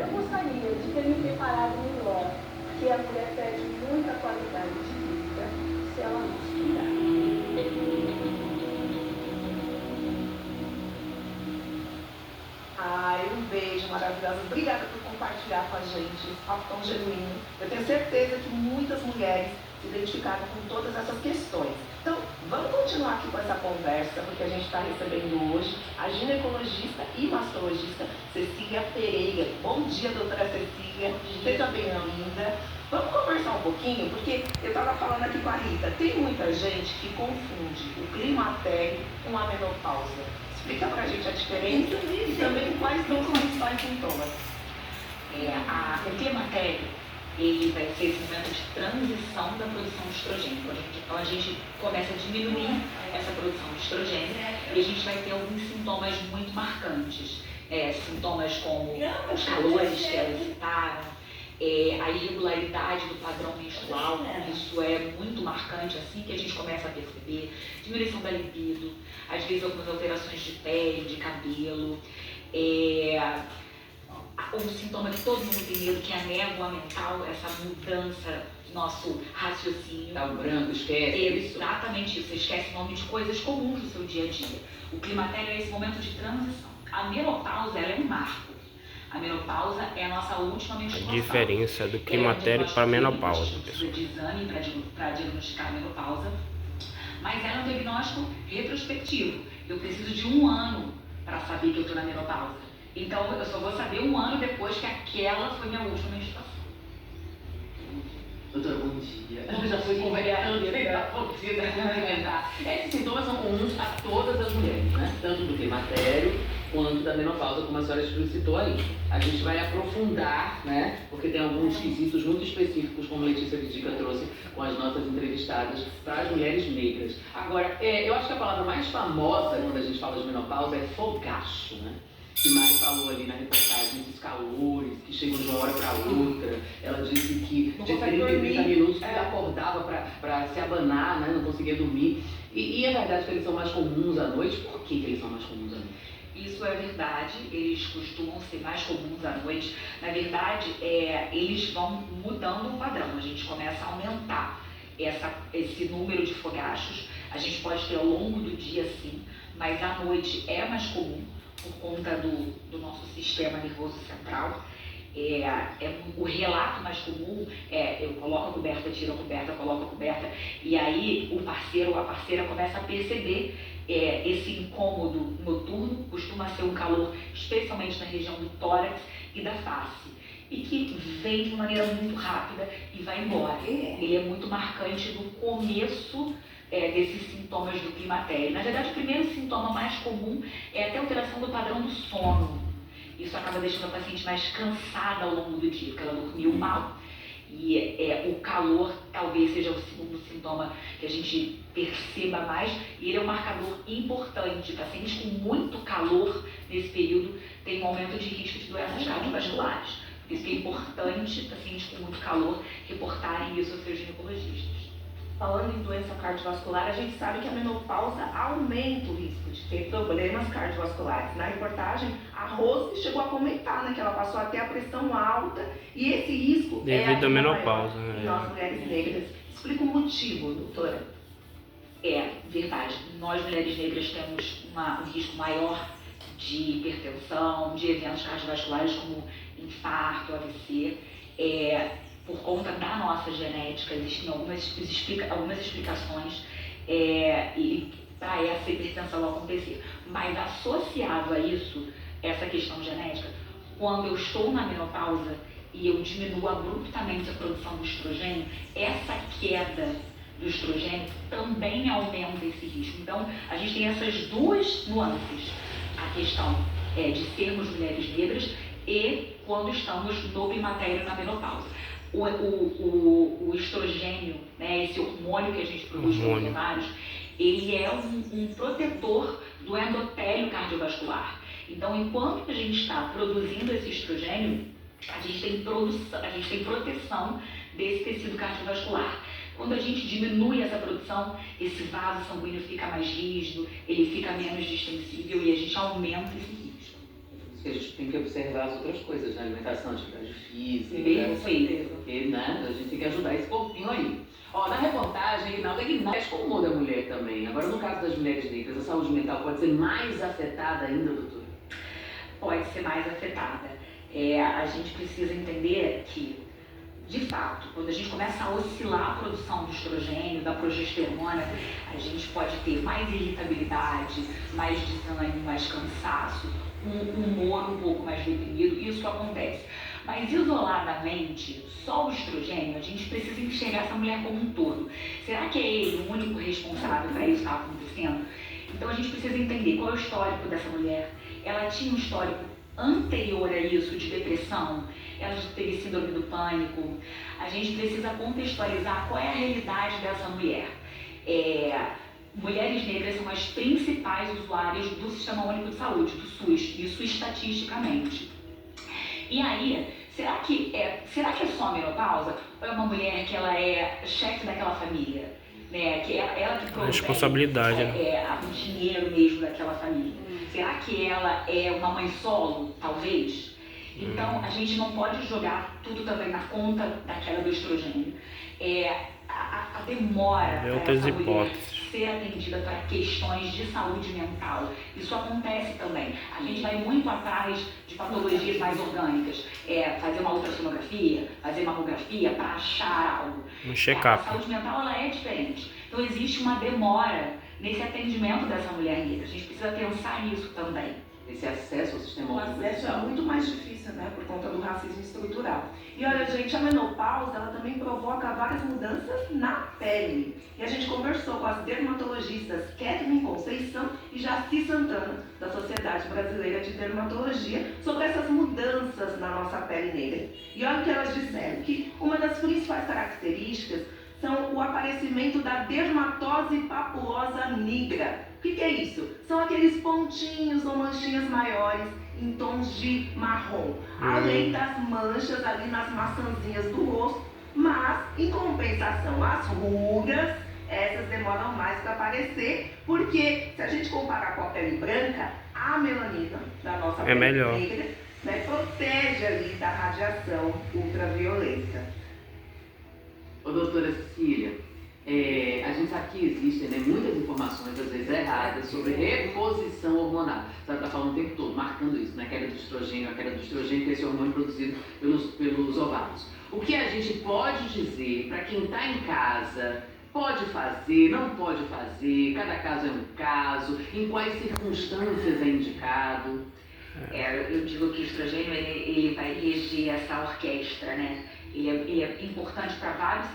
Eu gostaria de ter me preparado melhor, porque a mulher perde muita qualidade de vida se ela não se cuidar. Ai, um beijo maravilhoso. Obrigada por compartilhar com a gente esse papo tão genuíno. Eu tenho certeza que muitas mulheres se identificaram com todas essas questões. Então, vamos continuar aqui com essa conversa, porque a gente está recebendo hoje a ginecologista e mastologista Cecília Pereira. Bom dia, doutora Cecília. Seja bem-vinda. Vamos conversar um pouquinho, porque eu estava falando aqui com a Rita. Tem muita gente que confunde o climatério com a menopausa. Explica pra gente a diferença e também quais são os principais sintomas. O climatério, ele vai ser esse momento de transição da produção de estrogênio. Então a gente começa a diminuir essa produção de estrogênio e a gente vai ter alguns sintomas muito marcantes. Sintomas como os calores que elas citaram, a irregularidade do padrão menstrual, isso é muito marcante assim que a gente começa a perceber, diminuição da libido, às vezes algumas alterações de pele, de cabelo, um sintoma que todo mundo tem medo, que é a névoa mental, essa mudança do nosso raciocínio. Tá o branco, esquece. Exatamente isso, você esquece o nome de coisas comuns do seu dia a dia. O climatério é esse momento de transição. A menopausa, ela é um marco. A menopausa é a nossa última menstruação. A diferença do climatério para a menopausa, pessoal. De exame para diagnosticar a menopausa, mas ela é um diagnóstico retrospectivo. Eu preciso de 1 ano para saber que eu estou na menopausa. Então eu só vou saber 1 ano depois que aquela foi minha última menstruação. Doutora, bom dia. Eu já fui conversando, Esses sintomas são comuns a todas as mulheres, né? Tanto do climatério quanto da menopausa, como a senhora explicitou aí. A gente vai aprofundar, né? Porque tem alguns quesitos muito específicos, como Letícia Vidica trouxe com as nossas entrevistadas, para as mulheres negras. Agora, eu acho que a palavra mais famosa quando a gente fala de menopausa é fogacho, né? Que Mari falou ali na reportagem, esses calores que chegam de uma hora para outra. Ela disse que de 30 em 30 minutos se acordava para se abanar, né? Não conseguia dormir. E é verdade que eles são mais comuns à noite? Por que eles são mais comuns à noite? Isso é verdade, eles costumam ser mais comuns à noite. Na verdade, eles vão mudando o padrão, a gente começa a aumentar esse número de fogachos. A gente pode ter ao longo do dia sim, mas à noite é mais comum por conta do nosso sistema nervoso central. O relato mais comum eu coloco a coberta, tiro a coberta, coloco a coberta, e aí o parceiro ou a parceira começa a perceber esse incômodo noturno, costuma ser um calor especialmente na região do tórax e da face, e que vem de maneira muito rápida e vai embora. Ele é muito marcante no começo desses sintomas do climatério. Na verdade, o primeiro sintoma mais comum é até a alteração do padrão do sono. Isso acaba deixando a paciente mais cansada ao longo do dia, porque ela dormiu mal. E o calor talvez seja o segundo sintoma que a gente perceba mais, e ele é um marcador importante. Pacientes com muito calor nesse período têm um aumento de risco de doenças cardiovasculares. Por isso que é importante pacientes com muito calor reportarem isso aos seus ginecologistas. Falando em doença cardiovascular, a gente sabe que a menopausa aumenta o risco de ter problemas cardiovasculares. Na reportagem, a Rose chegou a comentar, né, que ela passou até a pressão alta e esse risco devido à menopausa, em nós mulheres negras. Explica o motivo, doutora. Verdade. Nós mulheres negras temos um risco maior de hipertensão, de eventos cardiovasculares como infarto, AVC. Por conta da nossa genética, existem algumas explicações para essa hipertensão acontecer. Mas associado a isso, essa questão genética, quando eu estou na menopausa e eu diminuo abruptamente a produção do estrogênio, essa queda do estrogênio também aumenta esse risco. Então, a gente tem essas duas nuances. A questão de sermos mulheres negras e quando estamos no climatério na menopausa. O estrogênio, né, esse hormônio que a gente produz nos ovários, ele é um protetor do endotélio cardiovascular. Então, enquanto a gente está produzindo esse estrogênio, a gente tem proteção desse tecido cardiovascular. Quando a gente diminui essa produção, esse vaso sanguíneo fica mais rígido, ele fica menos distensível e a gente aumenta esse risco. Acho que a gente tem que observar as outras coisas, né? Alimentação, atividade física, porque, né, a gente tem que ajudar esse corpinho aí. Ó, na reportagem, Ignaldo mexe com o humor da mulher também. Agora, no caso das mulheres negras, a saúde mental pode ser mais afetada ainda, doutora? Pode ser mais afetada. A gente precisa entender que, de fato, quando a gente começa a oscilar a produção do estrogênio, da progesterona, a gente pode ter mais irritabilidade, mais desânimo, mais cansaço, um humor um pouco mais deprimido, isso acontece. Mas isoladamente, só o estrogênio, a gente precisa enxergar essa mulher como um todo. Será que é ele o único responsável para isso estar acontecendo? Então a gente precisa entender qual é o histórico dessa mulher. Ela tinha um histórico anterior a isso de depressão, ela já teve síndrome do pânico. A gente precisa contextualizar qual é a realidade dessa mulher. Mulheres negras são as principais usuárias do Sistema Único de Saúde, do SUS, isso estatisticamente. E aí, será que é só a menopausa? Ou é uma mulher que ela é chefe daquela família? Né? Que ela que provém responsabilidade, o dinheiro mesmo daquela família. Será que ela é uma mãe solo, talvez? Então, a gente não pode jogar tudo também na conta daquela do estrogênio. A demora para essa mulher ser atendida para questões de saúde mental, isso acontece também. A gente vai muito atrás de patologias mais orgânicas, fazer uma ultrassonografia, fazer mamografia para achar algo. Um check-up. A saúde mental ela é diferente. Então existe uma demora nesse atendimento dessa mulher negra. A gente precisa pensar nisso também. Esse acesso ao sistema O acesso é muito mais difícil, né, por conta do racismo estrutural. E olha, gente, a menopausa, ela também provoca várias mudanças na pele. E a gente conversou com as dermatologistas Kathleen Conceição e Jaci Santana, da Sociedade Brasileira de Dermatologia, sobre essas mudanças na nossa pele negra. E olha o que elas disseram, que uma das principais características são o aparecimento da dermatose papulosa nigra. O que é isso? São aqueles pontinhos ou manchinhas maiores em tons de marrom, além das manchas ali nas maçãzinhas do rosto, mas, em compensação, as rugas, essas demoram mais para aparecer, porque se a gente comparar com a pele branca, a melanina da nossa pele melhor. negra, né, protege ali da radiação ultravioleta. Ô, doutora Cecília, a gente sabe que existem, né, muitas informações, às vezes erradas, sobre reposição hormonal. Você está falando o tempo todo, marcando isso, né? A queda do estrogênio, que é esse hormônio produzido pelos ovários. O que a gente pode dizer para quem está em casa, pode fazer, não pode fazer, cada caso é um caso, em quais circunstâncias é indicado? Eu digo que o estrogênio ele vai reger essa orquestra, né? Ele é importante para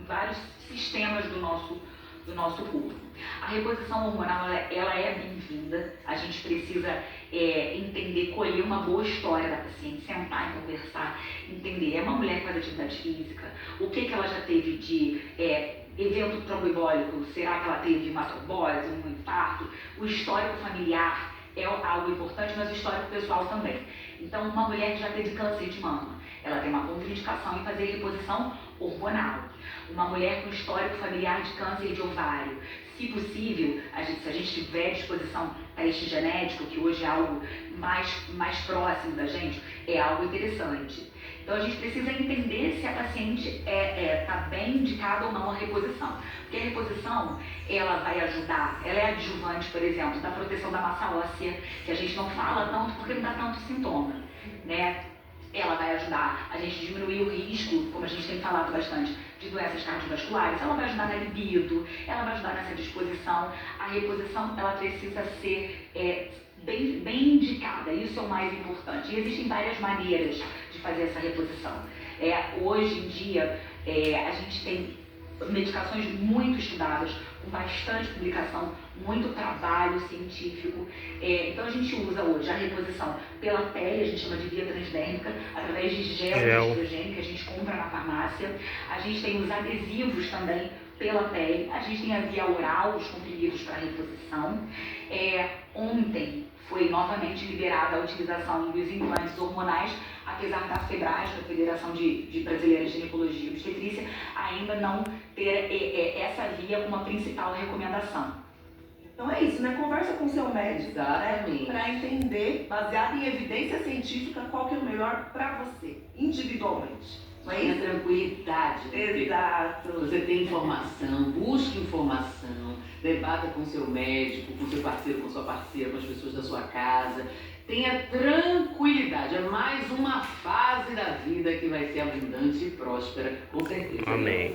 vários sistemas do nosso corpo. A reposição hormonal ela é bem-vinda. A gente precisa entender, colher uma boa história da paciente, sentar e conversar, entender. É uma mulher que faz atividade física, o que ela já teve de evento tromboembólico, será que ela teve uma trombose, um infarto? O histórico familiar é algo importante, mas o histórico pessoal também. Então, uma mulher que já teve câncer de mama, ela tem uma contraindicação em fazer reposição hormonal. Uma mulher com histórico familiar de câncer de ovário, se possível, se a gente tiver disposição teste genético, que hoje é algo mais próximo da gente, é algo interessante. Então a gente precisa entender se a paciente está bem indicada ou não a reposição. Porque a reposição, ela vai ajudar, ela é adjuvante, por exemplo, da proteção da massa óssea, que a gente não fala tanto porque não dá tanto sintoma, né? Ela vai ajudar a gente diminuir o risco, como a gente tem falado bastante, de doenças cardiovasculares. Ela vai ajudar na libido, ela vai ajudar nessa disposição. A reposição, ela precisa ser bem indicada, isso é o mais importante. E existem várias maneiras de fazer essa reposição. Hoje em dia, a gente tem medicações muito estudadas, com bastante publicação, muito trabalho científico. Então a gente usa hoje a reposição pela pele, a gente chama de via transdérmica, através de gel de estrogênio que a gente compra na farmácia. A gente tem os adesivos também pela pele. A gente tem a via oral, os comprimidos para reposição. Ontem foi novamente liberada a utilização dos implantes hormonais, apesar da FEBRAS, da Federação de Brasileira de Ginecologia e Obstetrícia, ainda não ter essa via como a principal recomendação. Então é isso, né? Conversa com o seu médico, Exatamente. para entender, baseado em evidência científica, qual que é o melhor para você, individualmente. Não é Tenha isso? tranquilidade. Exato. Você tem informação, busque informação, debata com seu médico, com seu parceiro, com sua parceira, com as pessoas da sua casa. Tenha tranquilidade, é mais uma fase da vida que vai ser abundante e próspera, com certeza. Amém.